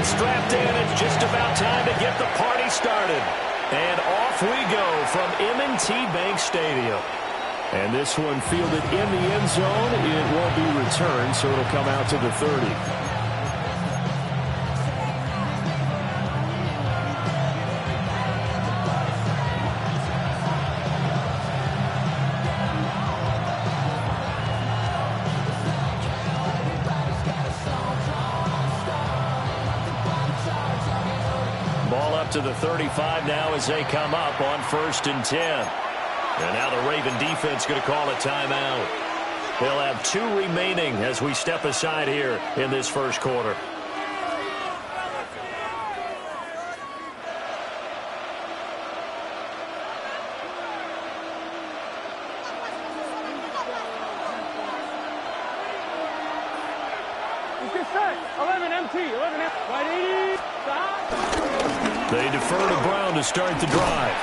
strapped in. It's just about time to get the party started. And off we go from M&T Bank Stadium. And this one fielded in the end zone. It won't be returned, so it'll come out to the 30. To the 35 now as they come up on 1st and 10. And now the Raven defense going to call a timeout. They'll have 2 remaining as we step aside here in this first quarter. They defer to Brown to start the drive.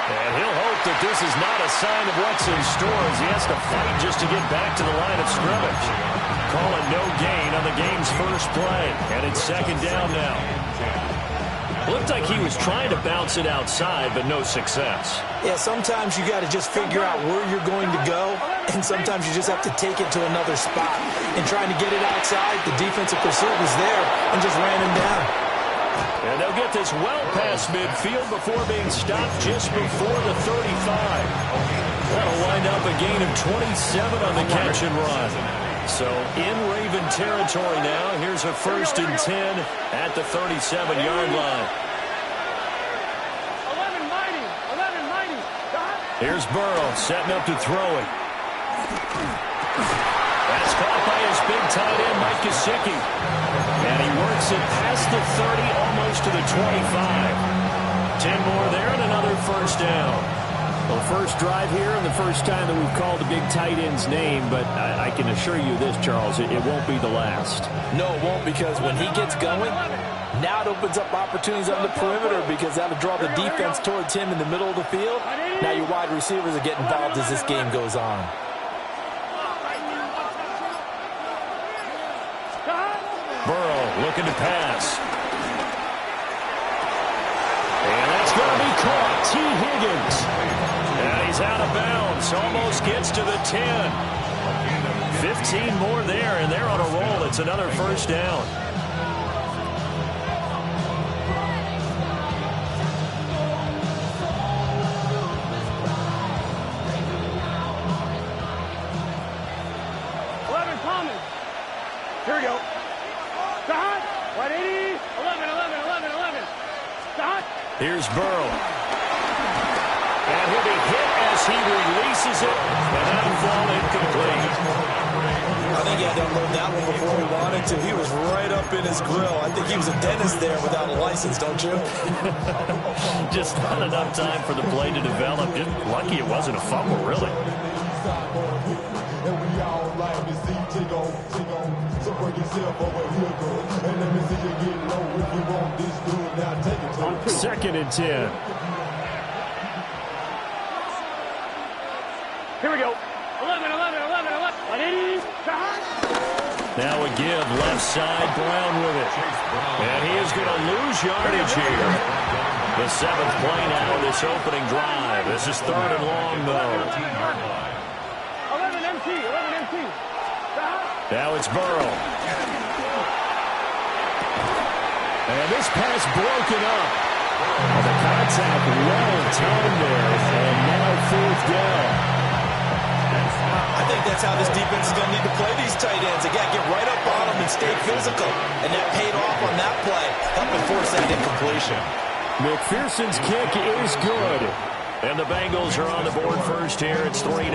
And he'll hope that this is not a sign of what's in store as he has to fight just to get back to the line of scrimmage. Calling no gain on the game's first play. And it's 2nd down now. Looked like he was trying to bounce it outside, but no success. Yeah, sometimes you got to just figure out where you're going to go, and sometimes you just have to take it to another spot. And trying to get it outside, the defensive pursuit was there and just ran him down. And they'll get this well past midfield before being stopped just before the 35. That'll wind up a gain of 27 on the catch and run. So in Raven territory now. Here's a 1st and 10 at the 37-yard line. Here's Burrow setting up to throw it. That's caught by his big tight end, Mike Gesicki. And he works it past the 30, almost to the 25. 10 more there and another 1st down. Well, first drive here and the first time that we've called the big tight end's name, but I can assure you this, Charles, it won't be the last. No, it won't, because when he gets going, now it opens up opportunities on the perimeter because that'll draw the defense towards him in the middle of the field. Now your wide receivers will get involved as this game goes on. Burrow looking to pass. And that's going to be caught. T. Higgins. And he's out of bounds. Almost gets to the 10. 15 more there, and they're on a roll. It's another 1st down. Here we go. Stop. 180. 11, 11, 11, 11. Stop. Here's Burrow. And he'll be hit as he releases it. And that'll fall incomplete. I think he had to unload that one before he wanted to. He was right up in his grill. I think he was a dentist there without a license, don't you? Just not enough time for the play to develop. Just lucky it wasn't a fumble, really. And we all like to see take on. So bring yourself over here, girl. And let me see you get low if you want this good. Now take it to 2nd and 10. Here we go. 11, 11, 11, 11. 180. Now a give left side, Brown with it. And he is going to lose yardage here. The 7th play now, this opening drive. This is 3rd and long, though. 11 MT, 11 MT. Now it's Burrow. And this pass broken up. And the contact well timed there. And now 4th down. I think that's how this defense is going to need to play these tight ends. Again, get right up on them and stay physical. And that paid off on that play, helping force that incompletion. McPherson's kick is good. And the Bengals are on the board first here. It's 3-0.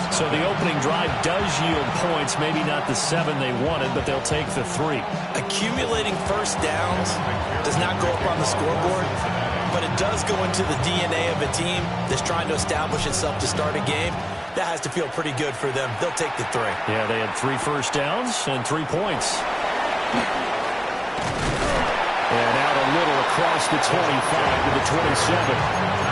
So the opening drive does yield points, maybe not the 7 they wanted, but they'll take the 3. Accumulating first downs does not go up on the scoreboard, but it does go into the DNA of a team that's trying to establish itself to start a game. That has to feel pretty good for them. They'll take the 3. Yeah, they had 3 first downs and 3 points. And out a little across the 25 to the 27.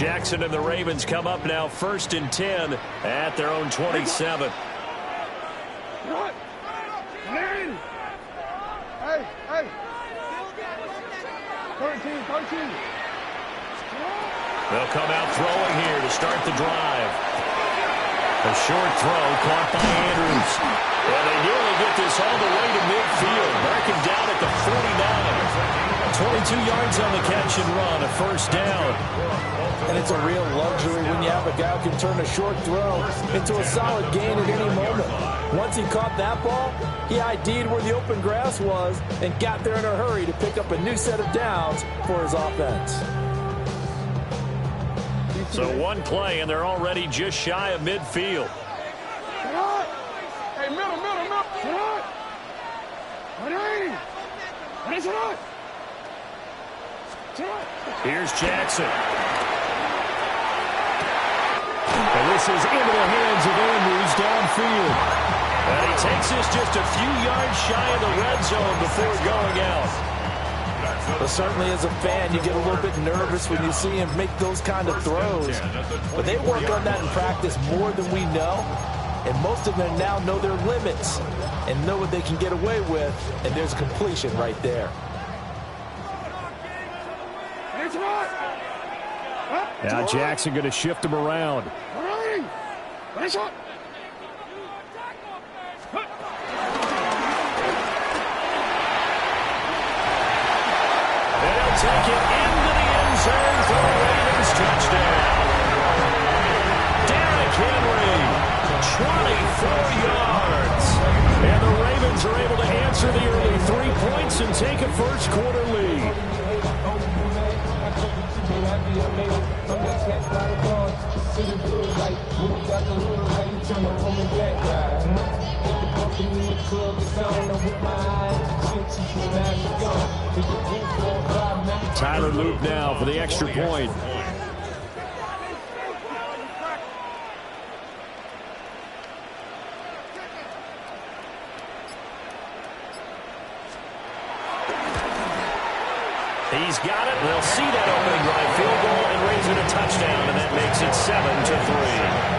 Jackson and the Ravens come up now 1st and 10 at their own 27. Hey, hey. 13. They'll come out throwing here to start the drive. A short throw caught by Andrews. And they nearly get this all the way to midfield. Marking down at the 49. 22 yards on the catch and run, a 1st down. And it's a real luxury when you have a guy who can turn a short throw into a solid gain at any moment. Once he caught that ball, he ID'd where the open grass was and got there in a hurry to pick up a new set of downs for his offense. So one play, and they're already just shy of midfield. Hey, middle. Here's Jackson. And this is into the hands of Andrews downfield. And he takes this just a few yards shy of the red zone before going out. But certainly as a fan, you get a little bit nervous when you see him make those kind of throws. But they work on that in practice more than we know. And most of them now know their limits and know what they can get away with. And there's completion right there. Now Jackson going to shift him around. And he'll take it into the end zone for a Ravens touchdown. Derrick Henry, 24 yards. And the Ravens are able to answer the early 3 points and take a first-quarter lead. Tyler Loop now for the extra point. He's got it. They'll see that opening drive field goal and raise it a touchdown, and that makes it 7-3.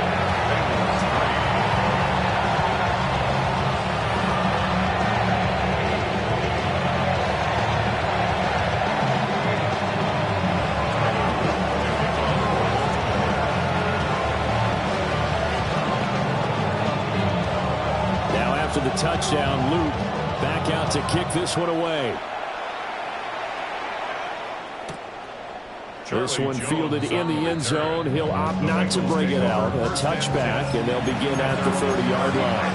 Now after the touchdown, Luke back out to kick this one away. This one fielded in the end zone. He'll opt not to bring it out. A touchback, and they'll begin at the 30-yard line.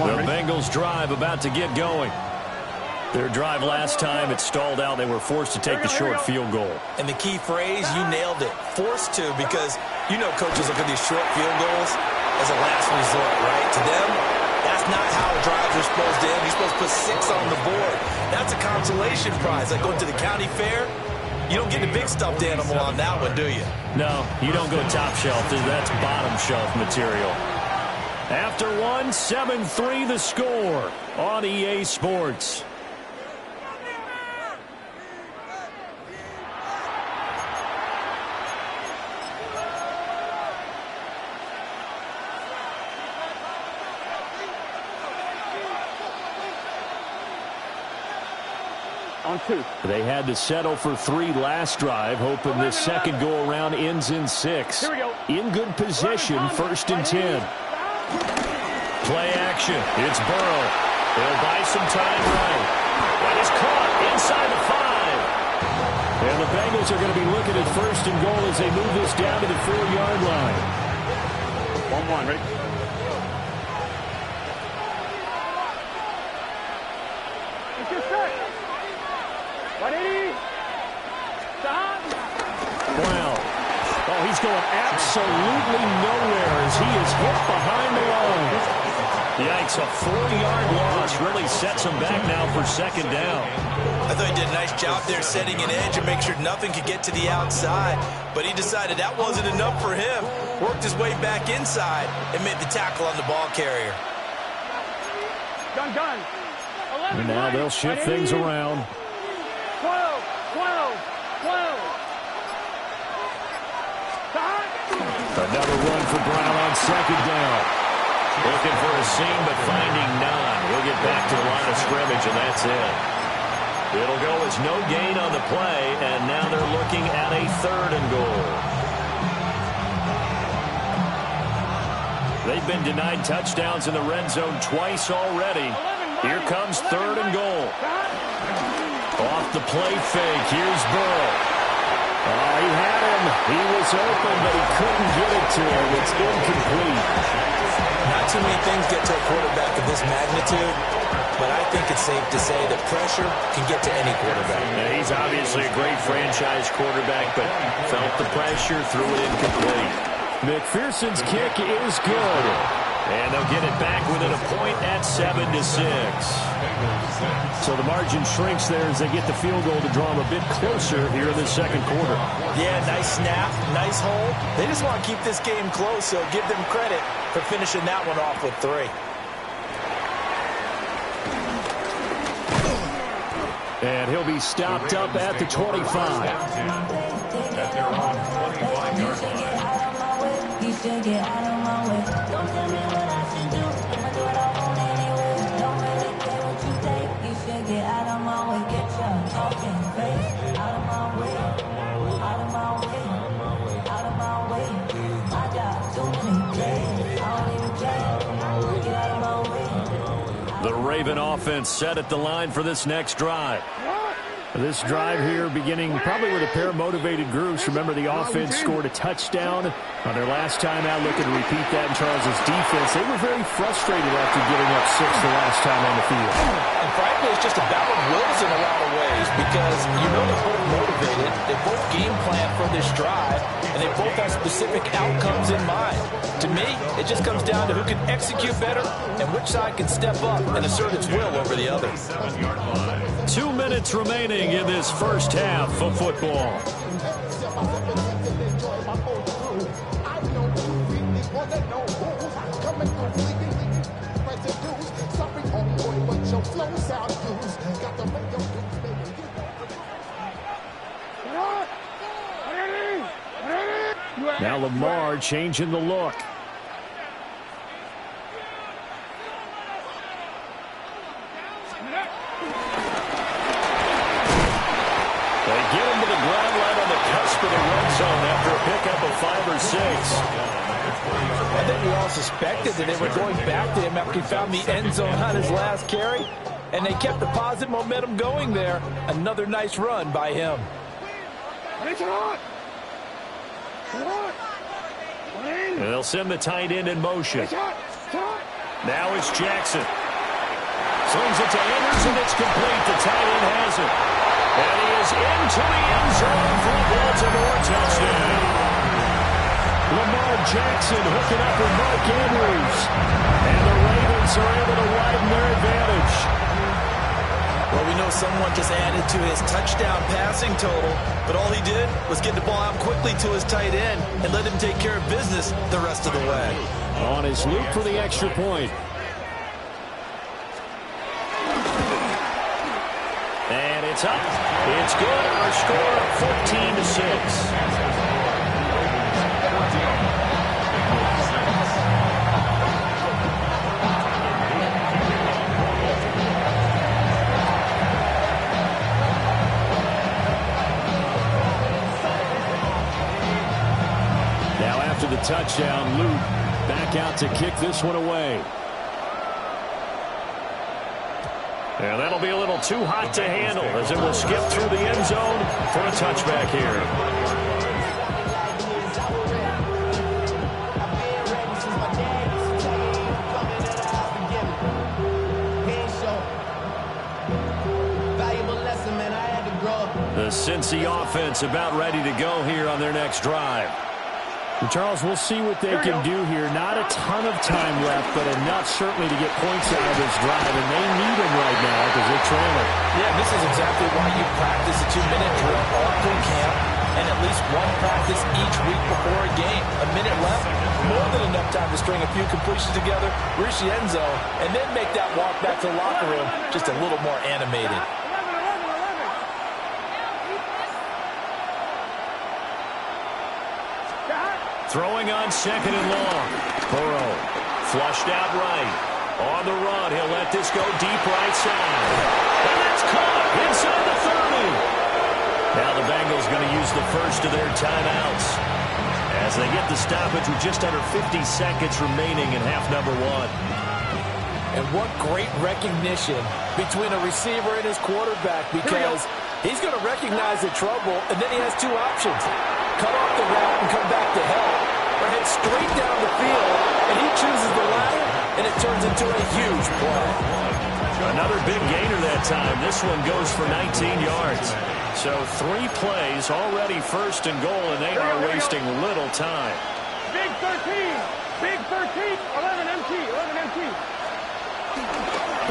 The Bengals drive about to get going. Their drive last time, it stalled out. They were forced to take the short field goal. And the key phrase, you nailed it. Forced to, because you know coaches look at these short field goals as a last resort, right? To them, that's not how drives are supposed to end. You're supposed to put 6 on the board. That's a consolation prize. Like going to the county fair, you don't get the big stuffed animal on that one, do you? No, you don't go top shelf. That's bottom shelf material. After one, 7-3 the score on EA Sports. On 2. They had to settle for 3 last drive, hoping this second go-around ends in 6. Here we go. In good position, 1st and 10. Play action. It's Burrow. They'll buy some time right. That is caught inside the 5. And the Bengals are going to be looking at 1st and goal as they move this down to the 4-yard line. 1-1, ready? Let's get set. 180. Brown. Oh, he's going absolutely nowhere as he is hit behind the line. Yikes, a 4-yard loss really sets him back now for 2nd down. I thought he did a nice job there setting an edge and make sure nothing could get to the outside. But he decided that wasn't enough for him. Worked his way back inside and made the tackle on the ball carrier. Gun. 11, And now they'll shift things around. 12. Another run for Brown on second down. Looking for a seam, but finding none. He'll get back to the line of scrimmage, and that's it. It'll go as no gain on the play, and now they're looking at a 3rd and goal. They've been denied touchdowns in the red zone twice already. Here comes 3rd and goal. Off the play fake. Here's Burrow. Oh, he had him. He was open, but he couldn't get it to him. It's incomplete. Not too many things get to a quarterback of this magnitude, but I think it's safe to say that pressure can get to any quarterback. Now, he's obviously a great franchise quarterback, but felt the pressure, threw it incomplete. McPherson's kick is good. And they'll get it back within a point at 7-6. So the margin shrinks there as they get the field goal to draw them a bit closer here in the second quarter. Yeah, nice snap, nice hole. They just want to keep this game close, so give them credit for finishing that one off with 3. And he'll be stopped up at the 25. At their own 25-yard line. You should get out of my way. Don't tell me what I should do. I'ma do what I want anyway. Don't really care what you think. You should get out of my way. Get your talking face out of my way. Out of my way. Out of my way. I got too many plays. I don't even care. Get out of my way. The Raven offense set at the line for this next drive. This drive here beginning probably with a pair of motivated groups. Remember, the offense scored a touchdown on their last time out. Looking to repeat that in Charles's defense. They were very frustrated after giving up 6 the last time on the field. And frankly, it's just a battle of wills in a lot of ways because you know they're both motivated. They both game plan for this drive, and they both have specific outcomes in mind. To me, it just comes down to who can execute better and which side can step up and assert its will over the other. 2 minutes remaining in this first half of football. Now Lamar changing the look. Get him to the ground right on the cusp of the red zone after a pickup of 5 or 6. I think we all suspected that they were going back to him after he found the end zone on his last carry, and they kept the positive momentum going there. Another nice run by him. And they'll send the tight end in motion. Now it's Jackson. Slings it to Anders, and it's complete. The tight end has it. And he is into the end zone for a Baltimore touchdown. Lamar Jackson hooking up with Mark Andrews. And the Ravens are able to widen their advantage. Well, we know someone just added to his touchdown passing total, but all he did was get the ball out quickly to his tight end and let him take care of business the rest of the way. On his loop for the extra point. And it's up. It's good. Our score, 14-6. Now after the touchdown, Luke back out to kick this one away. And that'll be a little too hot to handle as it will skip through the end zone for a touchback here. The Cincy offense about ready to go here on their next drive. Charles, we'll see what they can do here. Not a ton of time left, but enough certainly to get points out of this drive, and they need them right now because they're trailing. Yeah, this is exactly why you practice a 2-minute drill all through camp and at least one practice each week before a game. A minute left, more than enough time to string a few completions together, reach the end zone, and then make that walk back to the locker room just a little more animated. Throwing on second and long. Burrow flushed out right. On the run, he'll let this go deep right side. And that's caught inside the 30. Now the Bengals going to use the first of their timeouts as they get the stoppage with just under 50 seconds remaining in half number one. And what great recognition between a receiver and his quarterback, because he's going to recognize the trouble, and then he has two options. Cut off the route and come back to help, or head straight down the field, and he chooses the latter, and it turns into a huge play. Another big gainer that time. This one goes for 19 yards. So 3 plays, already first and goal, and they are wasting little time. Big 13. Big 13. 11 MT. 11 MT.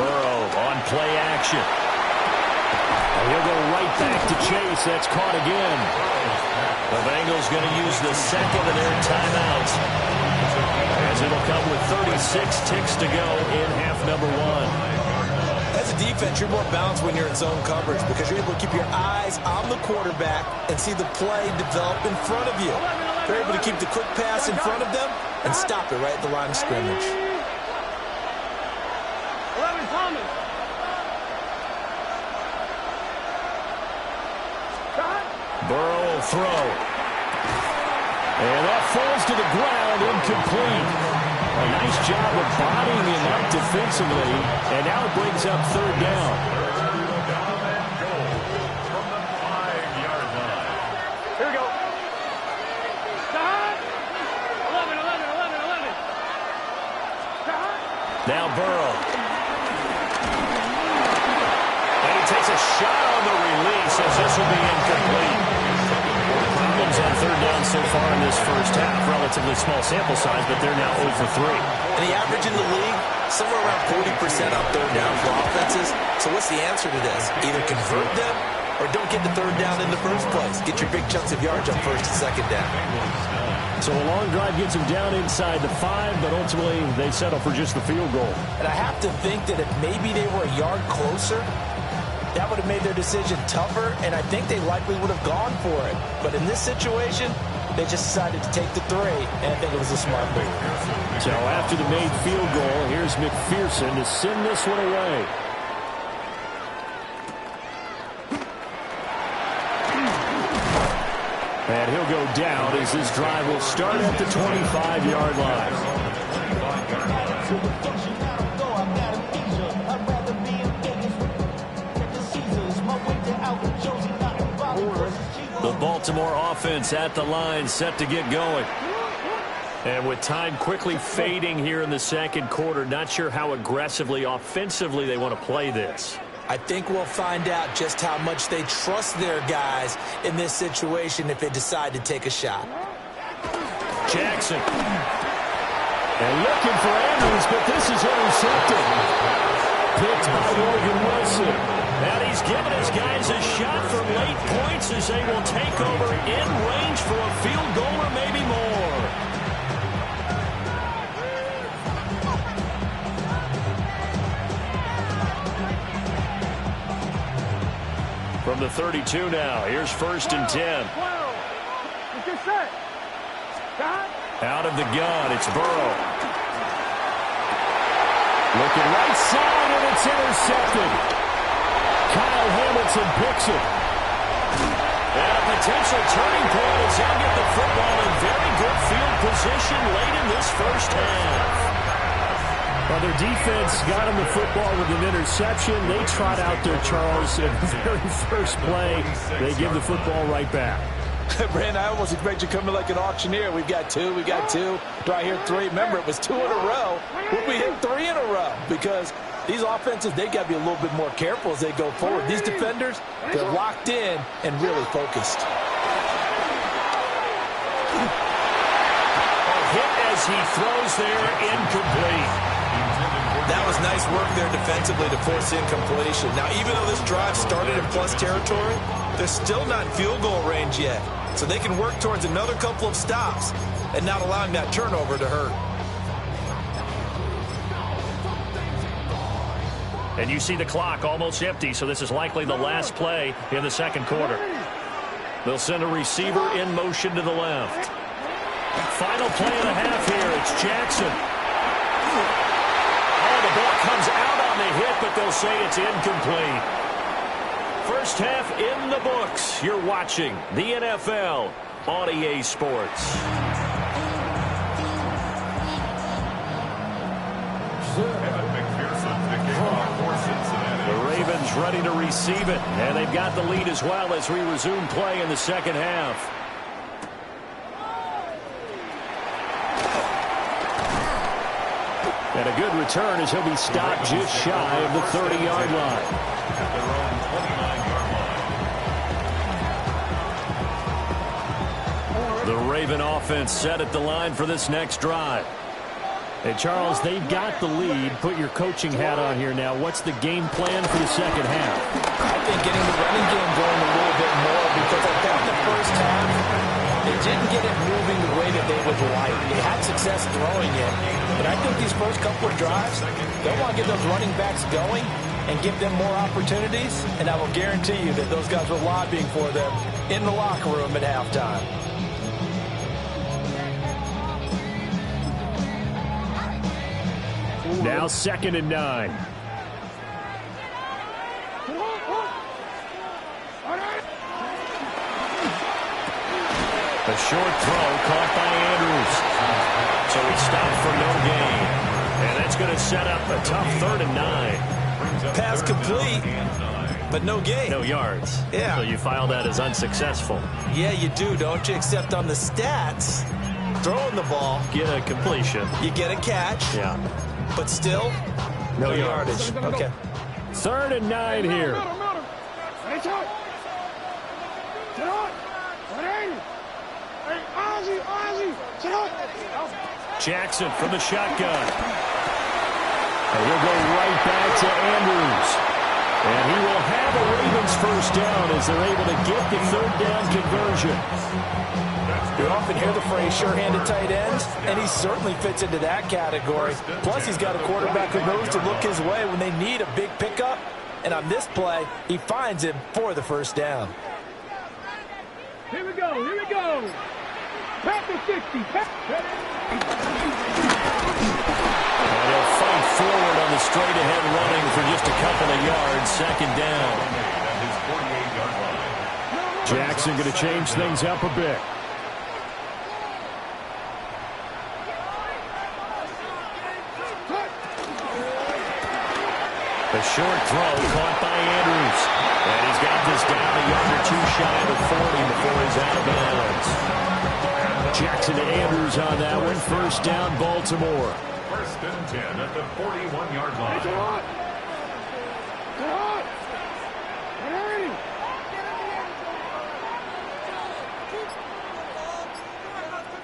Burrow on play action. And he'll go right back to Chase. That's caught again. The Bengals going to use the second of their timeouts, as it'll come with 36 ticks to go in half number one. As a defense, you're more balanced when you're in zone coverage because you're able to keep your eyes on the quarterback and see the play develop in front of you. You're able to keep the quick pass in front of them and stop it right at the line of scrimmage. 11 Thomas. Burrow will throw. And that falls to the ground, incomplete. A nice job of bodying him up defensively, and now it brings up third down. Here we go. 11, 11, 11, 11. Now Burrow. And he takes a shot on the release as this will be incomplete. Problems on third down so far in this first half. Relatively small sample size, but they're now 0 for 3. And the average in the league, somewhere around 40% on third down for offenses. So what's the answer to this? Either convert them or don't get the third down in the first place. Get your big chunks of yards on first and second down. So a long drive gets them down inside the 5, but ultimately they settle for just the field goal. And I have to think that if maybe they were a yard closer, that would have made their decision tougher, and I think they likely would have gone for it. But in this situation, they just decided to take the 3, and I think it was a smart move. So after the made field goal, here's McPherson to send this one away. And he'll go down as this drive will start at the 25-yard line. The Baltimore offense at the line, set to get going. And with time quickly fading here in the second quarter, not sure how aggressively, offensively they want to play this. I think we'll find out just how much they trust their guys in this situation if they decide to take a shot. Jackson. And looking for Andrews, but this is intercepted. Picked by Morgan Wilson. And he's given his guys a shot for late points as they will take over in range for a field goal or maybe more. From the 32 now, here's first and 10. Out of the gun, it's Burrow. Looking right side, and it's intercepted. Kyle Hamilton picks it. And a potential turning point as he'll get the football in very good field position late in this first half. Well, their defense got him the football with an interception. They trot out there, Charles, in the very first play. They give the football right back. Brandon, I almost expect you coming like an auctioneer. We've got 2, we got 2. Do I hear 3? Remember, it was 2 in a row. Will we hit 3 in a row? Because these offenses, they got to be a little bit more careful as they go forward. These defenders, they're locked in and really focused. A hit as he throws there, incomplete. That was nice work there defensively to force incompletion. Now, even though this drive started in plus territory, they're still not in field goal range yet. so they can work towards another couple of stops and not allowing that turnover to hurt. And you see the clock almost empty, so this is likely the last play in the second quarter. They'll send a receiver in motion to the left. Final play of the half here. It's Jackson. Oh, the ball comes out on the hit, but they'll say it's incomplete. First half in the books. You're watching the NFL on EA Sports. The Ravens ready to receive it, and they've got the lead as well as we resume play in the second half. And a good return as he'll be stopped just shy of the 30-yard line. The Raven offense set at the line for this next drive. Hey, Charles, they've got the lead. Put your coaching hat on here now. What's the game plan for the second half? I think getting the running game going a little bit more, because I thought the first half, they didn't get it moving the way that they would like. They had success throwing it, but I think these first couple of drives, they'll want to get those running backs going and give them more opportunities, and I will guarantee you that those guys were lobbying for them in the locker room at halftime. Now 2nd and 9. A short throw caught by Andrews. So he stopped for no gain. And that's going to set up a tough 3rd and 9. Pass complete, but no gain. No yards. Yeah. So you file that as unsuccessful. Yeah, you do, don't you? Except on the stats, throwing the ball, Get a completion. you get a catch. Yeah. But still, no yardage. Okay. 3rd and 9 here. Jackson from the shotgun. And he'll go right back to Andrews. And he will have a Ravens first down as they're able to get the 3rd down conversion. You often hear the phrase sure-handed tight ends, and he certainly fits into that category. Plus, he's got a quarterback who knows to look his way when they need a big pickup. And on this play, he finds him for the first down. Here we go, here we go. Pat the 60. And he'll fight forward on the straight-ahead running for just a couple of yards. 2nd down. Jackson going to change things up a bit. A short throw caught by Andrews. And he's got this down a yard or two shy of the 40 before he's out of bounds. Jackson to Andrews on that one. First down, Baltimore. 1st and 10 at the 41-yard line.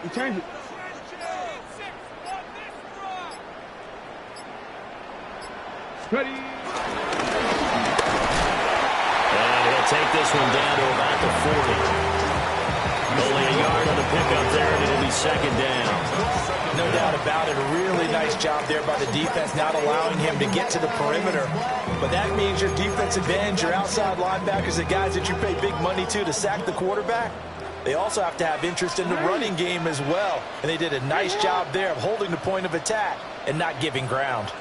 You change it. Ready. And he'll take this one down to about the 40. Only a yard on the pickup there, and it'll be 2nd down. No doubt about it. A really nice job there by the defense, not allowing him to get to the perimeter. But that means your defensive ends, your outside linebackers, the guys that you pay big money to sack the quarterback, they also have to have interest in the running game as well. And they did a nice job there of holding the point of attack and not giving ground.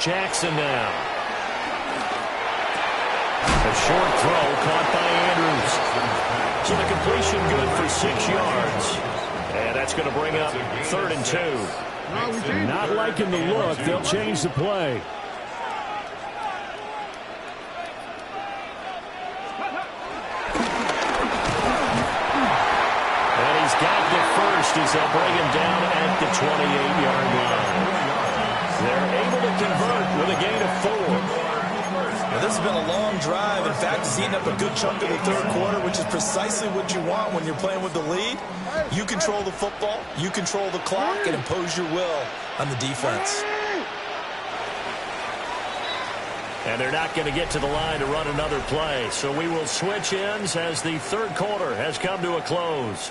Jackson now. A short throw caught by Andrews. So the completion good for 6 yards. And that's going to bring up 3rd and 2. Not liking the look. They'll change the play. And he's got the first as they'll bring him down at the 28-yard line. They're able to convert with a gain of 4. Well, this has been a long drive. In fact, it's eaten up a good chunk of the 3rd quarter, which is precisely what you want when you're playing with the lead. You control the football, you control the clock, and impose your will on the defense. And they're not going to get to the line to run another play. So we will switch ends as the third quarter has come to a close.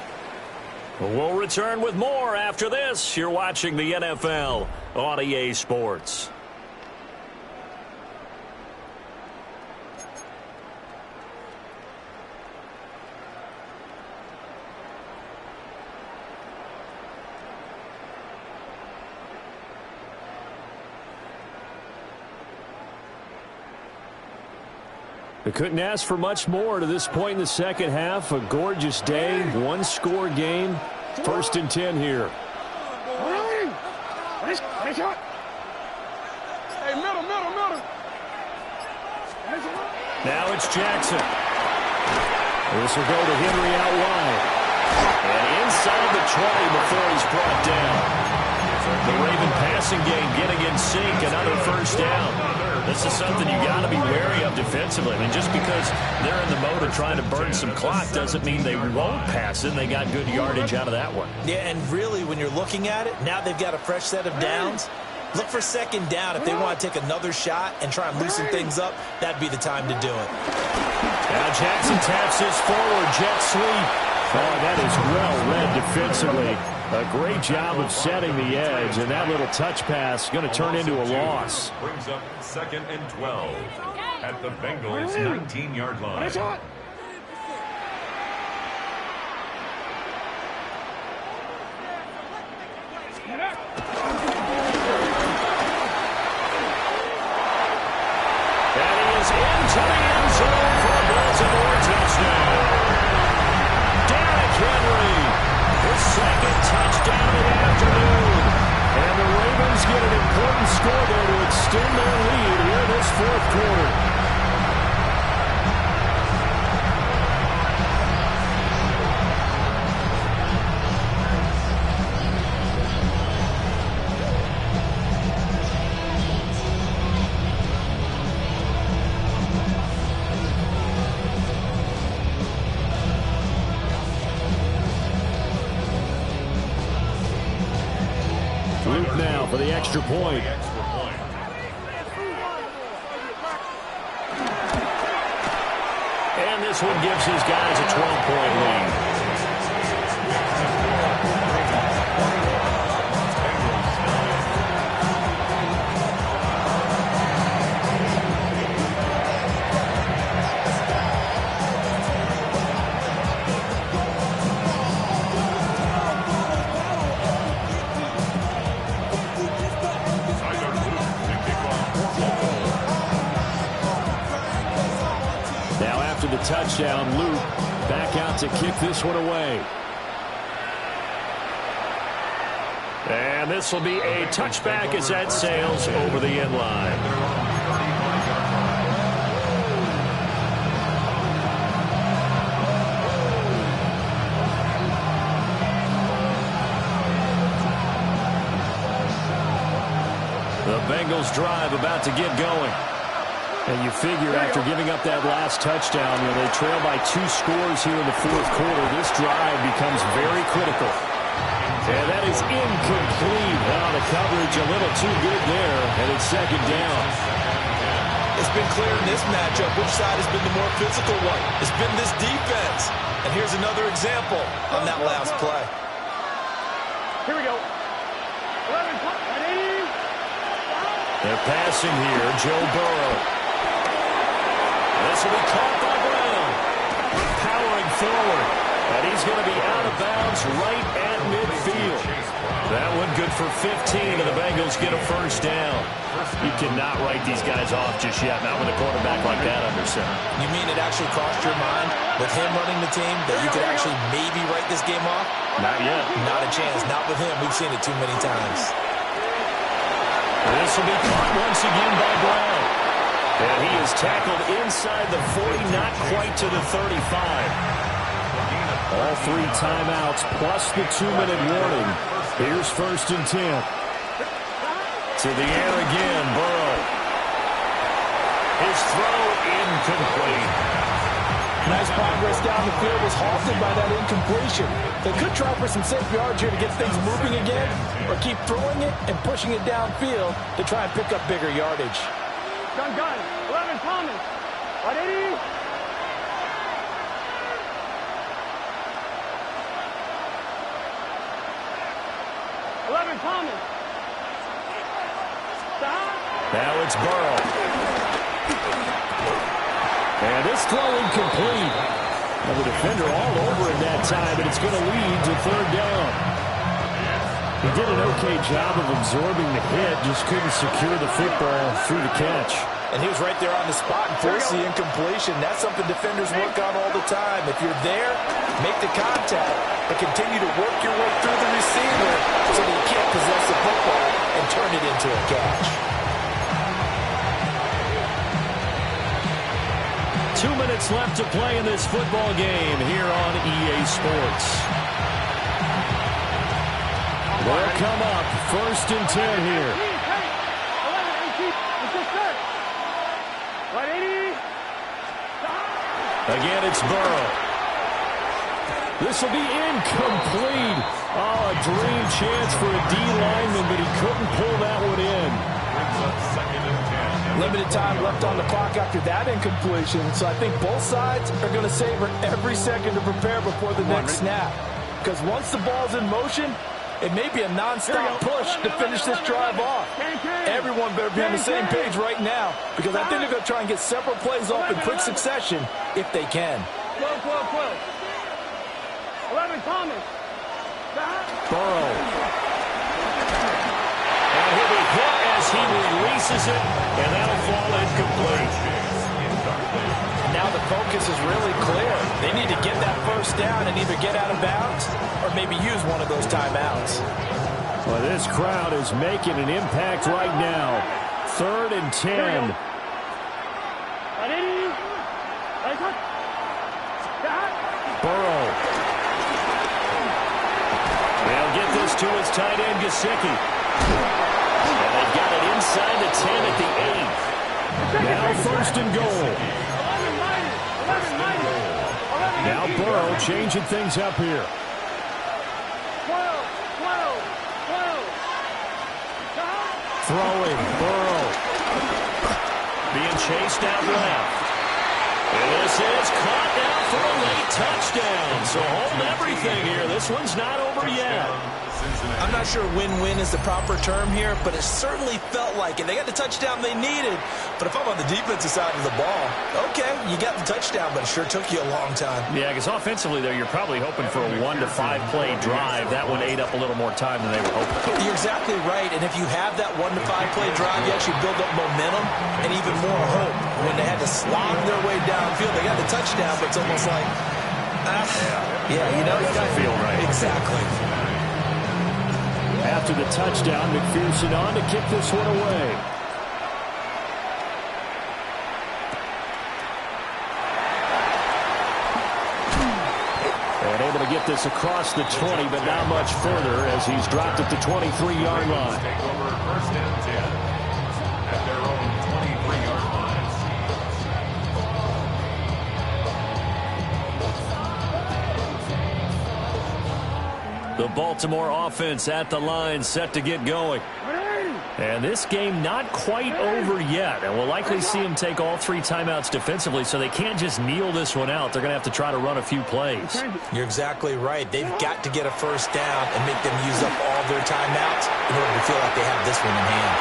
We'll return with more after this. You're watching the NFL on EA Sports. We couldn't ask for much more to this point in the second half. A gorgeous day, one-score game. 1st and 10 here. Hey, middle. Now it's Jackson. This will go to Henry out wide. And inside the 20 before he's brought down. The Raven passing game getting in sync. Another first down. This is something you got to be wary of defensively. I mean, just because they're in the mode of trying to burn some clock doesn't mean they won't pass it. They got good yardage out of that one. Yeah, and really, when you're looking at it, now they've got a fresh set of downs. Look for second down. If they want to take another shot and try and loosen things up, that'd be the time to do it. Now Jackson taps his forward, jet sweep. Oh, that is well read defensively. A great job of setting the edge, and that little touch pass going to turn into a loss. Brings up 2nd and 12 at the Bengals' 19-yard line. And he is into the end zone for a Baltimore touchdown. Derrick Henry, his second touchdown of the afternoon. And the Ravens get an important score there to extend their lead here in this fourth quarter. Luke now for the extra point. And this one gives his guys a 12-point lead. The touchdown, Luke back out to kick this one away. And this will be a touchback as that sails over the end line. The Bengals drive about to get going. And you figure after giving up that last touchdown, they trail by 2 scores here in the fourth quarter. This drive becomes very critical. And that is incomplete. Now the coverage a little too good there, and it's second down. It's been clear in this matchup which side has been the more physical one. It's been this defense. And here's another example on that last play. Here we go. 11, ready? They're passing here, Joe Burrow. This will be caught by Brown. Powering forward. And he's going to be out of bounds right at midfield. That one good for 15, and the Bengals get a first down. You cannot write these guys off just yet, not with a quarterback like that under center. You mean it actually crossed your mind with him running the team that you could actually maybe write this game off? Not yet. Not a chance. Not with him. We've seen it too many times. This will be caught once again by Brown. And he is tackled inside the 40, not quite to the 35. All 3 timeouts plus the 2-minute warning. Here's 1st and 10. To the air again, Burrow. His throw incomplete. Nice progress down the field was halted by that incompletion. They could try for some safe yards here to get things moving again, or keep throwing it and pushing it downfield to try and pick up bigger yardage. Gun, 11 Thomas. Right, 80. Thomas. Now it's Burrow. And this throw incomplete. Well, the defender all over it that time, and it's going to lead to third down. He did an okay job of absorbing the hit, just couldn't secure the football through the catch. And he was right there on the spot and forced the incompletion. That's something defenders work on all the time. If you're there, make the contact, but continue to work your way through the receiver so that you can't possess the football and turn it into a catch. 2 minutes left to play in this football game here on EA Sports. They'll come up 1st and 10 here. Again, it's Burrow. This will be incomplete. Oh, a dream chance for a D lineman, but he couldn't pull that one in. Limited time left on the clock after that incompletion, so I think both sides are going to savor every second to prepare before the next snap. Because once the ball's in motion, it may be a non-stop push to finish this drive off. Everyone better be on the same page right now, because I think they're going to try and get several plays off in quick succession if they can. 12. 11 Thomas. Burrow. And he'll be hit as he releases it, and that'll fall incomplete. Now the focus is really clear. They need to get that first down and either get out of bounds or maybe use one of those timeouts. Well, this crowd is making an impact right now. 3rd and 10. Burrow. They'll get this to his tight end, Gesicki. And they've got it inside the 10 at the 8. Now 1st and goal. Now Burrow changing things up here. 12. Throwing, Burrow. Being chased out left. And this is caught down for a late touchdown. So hold everything here. This one's not over yet. I'm not sure win-win is the proper term here, but it certainly felt like it. They got the touchdown they needed. But if I'm on the defensive side of the ball, okay, you got the touchdown, but it sure took you a long time. Yeah, because offensively, though, you're probably hoping for a 1 to 5 play drive. That one ate up a little more time than they were hoping. You're exactly right, and if you have that 1 to 5 play drive, you actually build up momentum and even more hope. When they had to slog their way downfield, they got the touchdown, but it's almost like, yeah, you know, it doesn't feel right. Exactly. After the touchdown, McPherson on to kick this one away. And able to get this across the 20, but not much further as he's dropped at the 23-yard line. Take over 1st and 10 at their own 23-yard line. The Baltimore offense at the line set to get going. And this game not quite over yet. And we'll likely see them take all 3 timeouts defensively, so they can't just kneel this one out. They're going to have to try to run a few plays. You're exactly right. They've got to get a first down and make them use up all their timeouts in order to feel like they have this one in hand.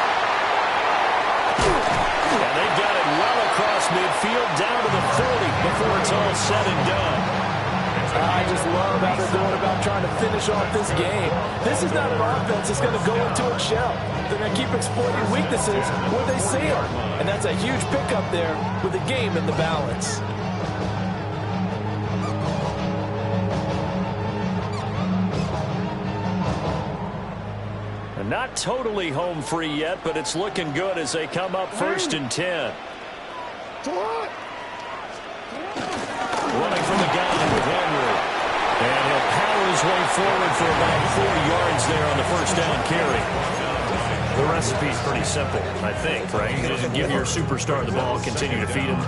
And they've got it well across midfield down to the 40 before it's all said and done. I just love how they're going about trying to finish off this game. This is not an offense that's going to go into its shell. They're going to keep exploiting weaknesses where they see them. And that's a huge pickup there with the game in the balance. And not totally home free yet, but it's looking good as they come up 1st and 10. Running from the gun with Henry. And he'll power his way forward for about 4 yards there on the first down carry. The recipe's pretty simple, I think, right? You just give your superstar the ball, continue to feed him.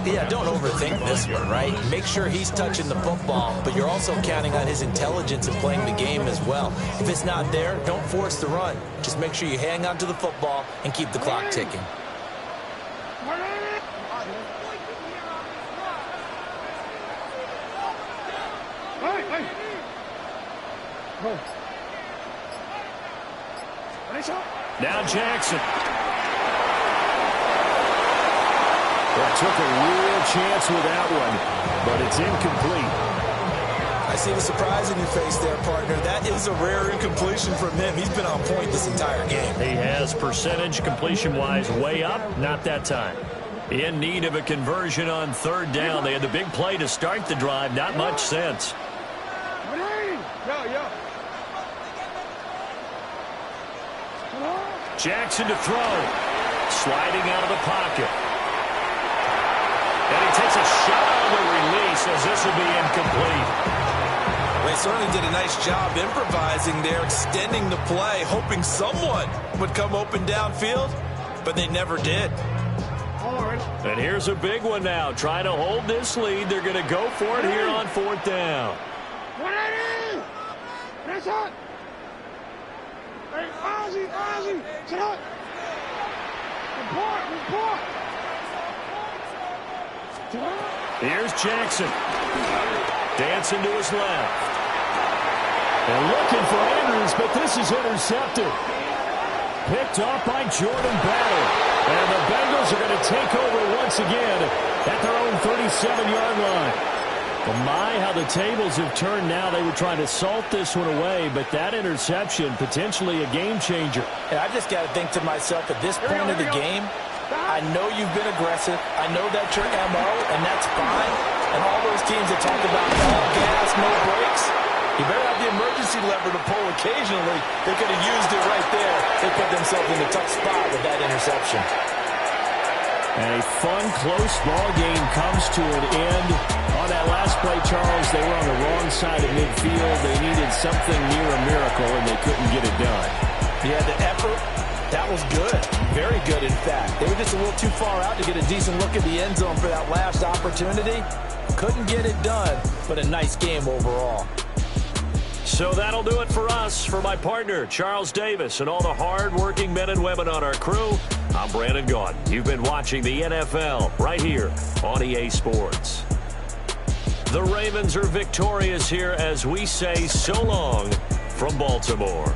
Yeah, don't overthink this one, right? Make sure he's touching the football, but you're also counting on his intelligence in playing the game as well. If it's not there, don't force the run. Just make sure you hang on to the football and keep the clock ticking. Now Jackson. Well, took a real chance with that one, but it's incomplete. I see the surprise in your face there, partner. That is a rare incompletion from him. He's been on point this entire game. He has percentage completion-wise way up, not that time. In need of a conversion on third down. They had the big play to start the drive. Not much sense. Jackson to throw. Sliding out of the pocket. And he takes a shot on the release as this will be incomplete. They certainly did a nice job improvising there, extending the play, hoping someone would come open downfield, but they never did. And here's a big one now. Trying to hold this lead. They're going to go for it here on fourth down. Here's Jackson. Dancing to his left. And looking for Andrews, but this is intercepted. Picked off by Jordan Battle. And the Bengals are going to take over once again at their own 37-yard line. Well, my, how the tables have turned now. They were trying to salt this one away, but that interception, potentially a game changer. And I just got to think to myself, at this point of the game, I know you've been aggressive. I know that's your MO, and that's fine. And all those teams that talk about all gas, no brakes, you better have the emergency lever to pull occasionally. They could have used it right there. They put themselves in a tough spot with that interception. And a fun, close ball game comes to an end. On that last play, Charles, they were on the wrong side of midfield. They needed something near a miracle, and they couldn't get it done. Yeah, the effort, that was good. Very good, in fact. They were just a little too far out to get a decent look at the end zone for that last opportunity. Couldn't get it done, but a nice game overall. So that'll do it for us. For my partner, Charles Davis, and all the hard-working men and women on our crew, I'm Brandon Gaudin. You've been watching the NFL right here on EA Sports. The Ravens are victorious here as we say so long from Baltimore.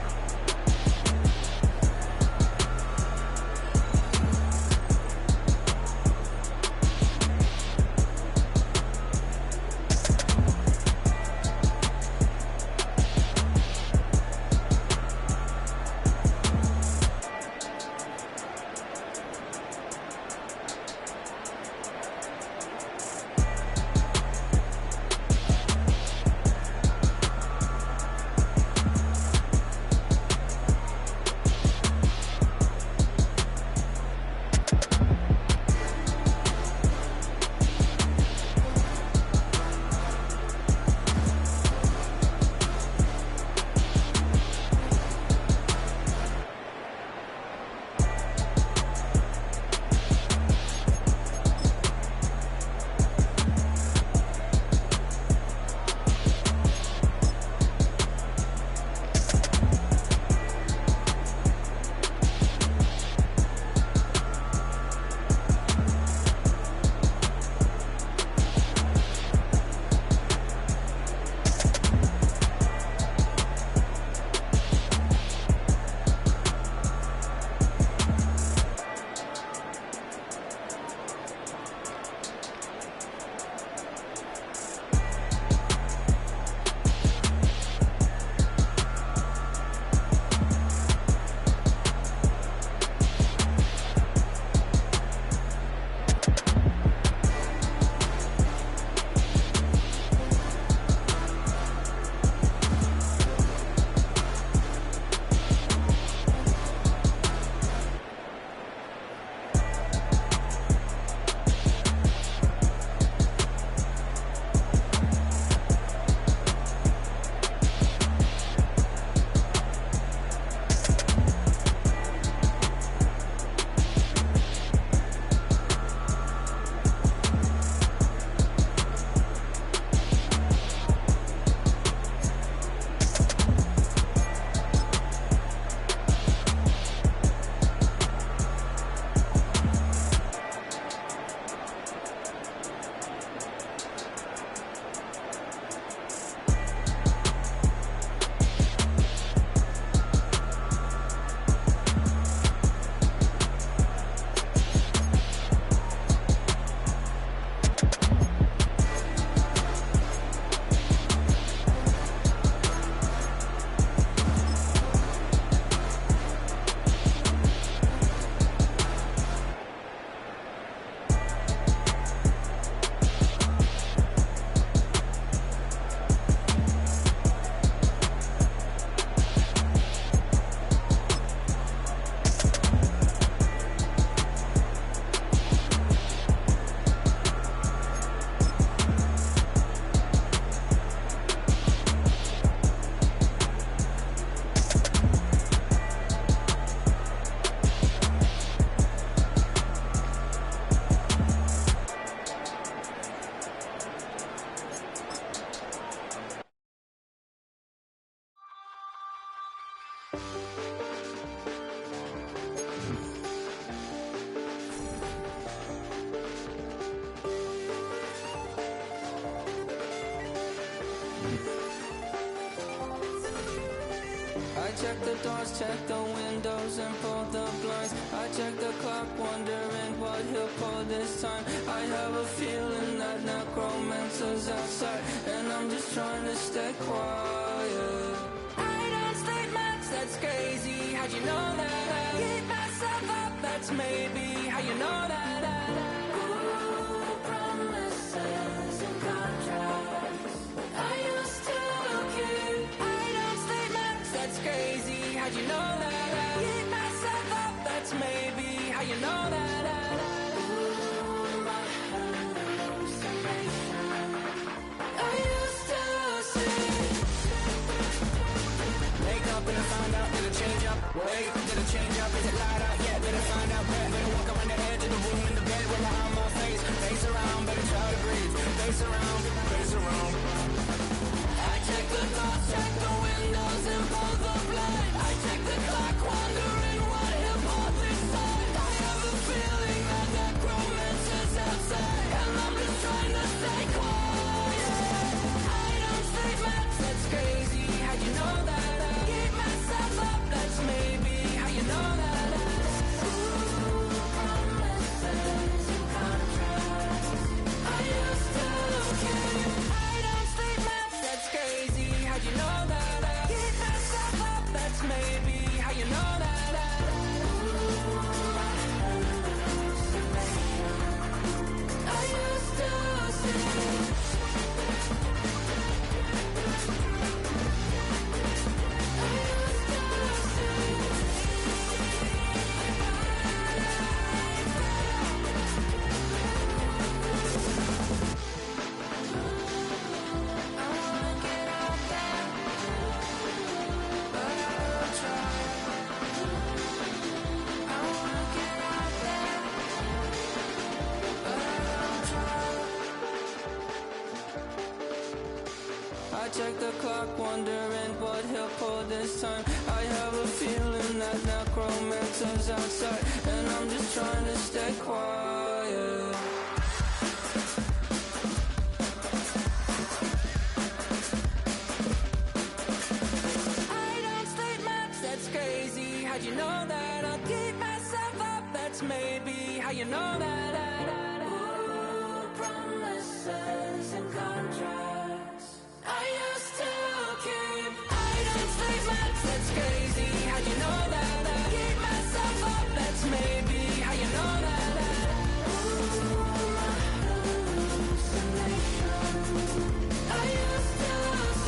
check the doors, check the windows, and pull the blinds. I check the clock, wondering what he'll pull this time. I have a feeling that necromancer's outside, and I'm just trying to stay quiet. I don't stay much, that's crazy. How'd you know that? I keep myself up, that's maybe how you know that. Ooh, promises and contracts. I used to keep. I don't stay much, that's crazy. How'd you know that? I keep myself up, that's maybe how you know that. Ooh, my hallucination. I used to see. Wake up and I find out, did it change up? Wait, did it change up? Is it light out? Yeah, did it find out? Better walk around the edge of the room in the bed with my arm on my face. Face around, better try to breathe. Face around, face around. I check the doors, check the windows, and pull the blind. I check the clock, wondering what he'll pull this time. I have a feeling that necromancer's outside, and I'm just trying to stay quiet. I don't say much, that's crazy. How'd you know that? I keep myself up, that's maybe how you know that. Ooh, promises and contracts. I used to keep. I don't say much, that's crazy. How'd you know that? I keep myself up, that's maybe how you know that. Ooh, my hallucination. I used to see. I check the clock, wondering what he'll pull this time. I have a feeling that necromancer's outside, and I'm just trying to stay quiet. I don't stay much, that's crazy. How'd you know that? I'll keep myself up, that's maybe how you know that. Ooh, promises and contracts. I used to keep. I don't stay much, that's crazy. How'd you know that? I keep myself up, that's maybe how you know that. Ooh, my hallucination. I used to see.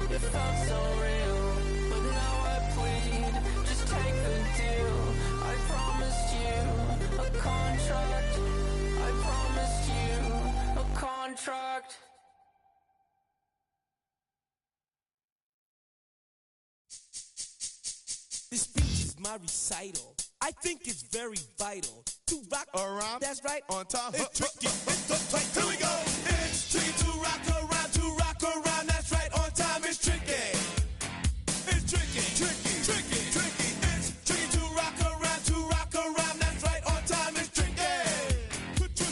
It felt so real, but now I plead. Just take the deal. I promised you a contract. I promised you a contract. This speech is my recital. I think it's very vital to rock around. That's right. On time. It's tricky. It's the tight. Here we go. It's tricky to rock around, to rock around. That's right. On time. It's tricky. It's tricky. Tricky. Tricky. Tricky. It's tricky to rock around, to rock around. That's right. On time. It's tricky. Tricky.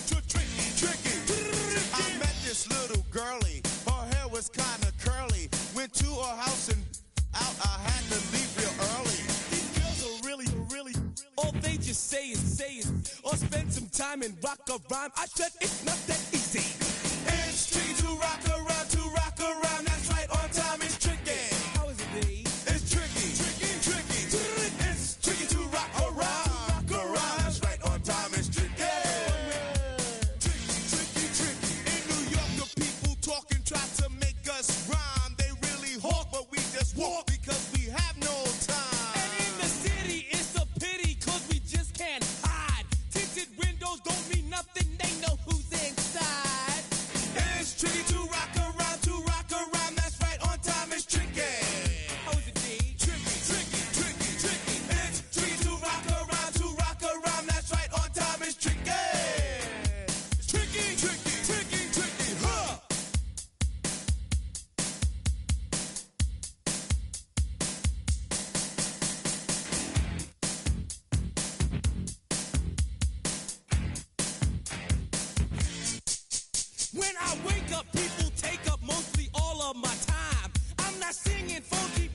Tricky. I met this little girlie. Her hair was kind of curly. Went to her house and out. I had to leave real early. These girls are really, all they just say is, or spend some time and rock a rhyme. I said it's not that easy. It's tricky to rock around, to rock around. That's right, on time. It's tricky. How is it, babe? It's tricky. Tricky. Tricky. It's tricky to rock around. Rock around. That's right, on time. It's tricky. Tricky. Tricky. In New York, the people talking try to make us rhyme. They really hawk, but we just walk because we have no time. And in the city, it's a pity, cause we just can't hide. Tinted windows don't mean nothing, they know who's inside. When I wake up, people take up mostly all of my time. I'm not singing funky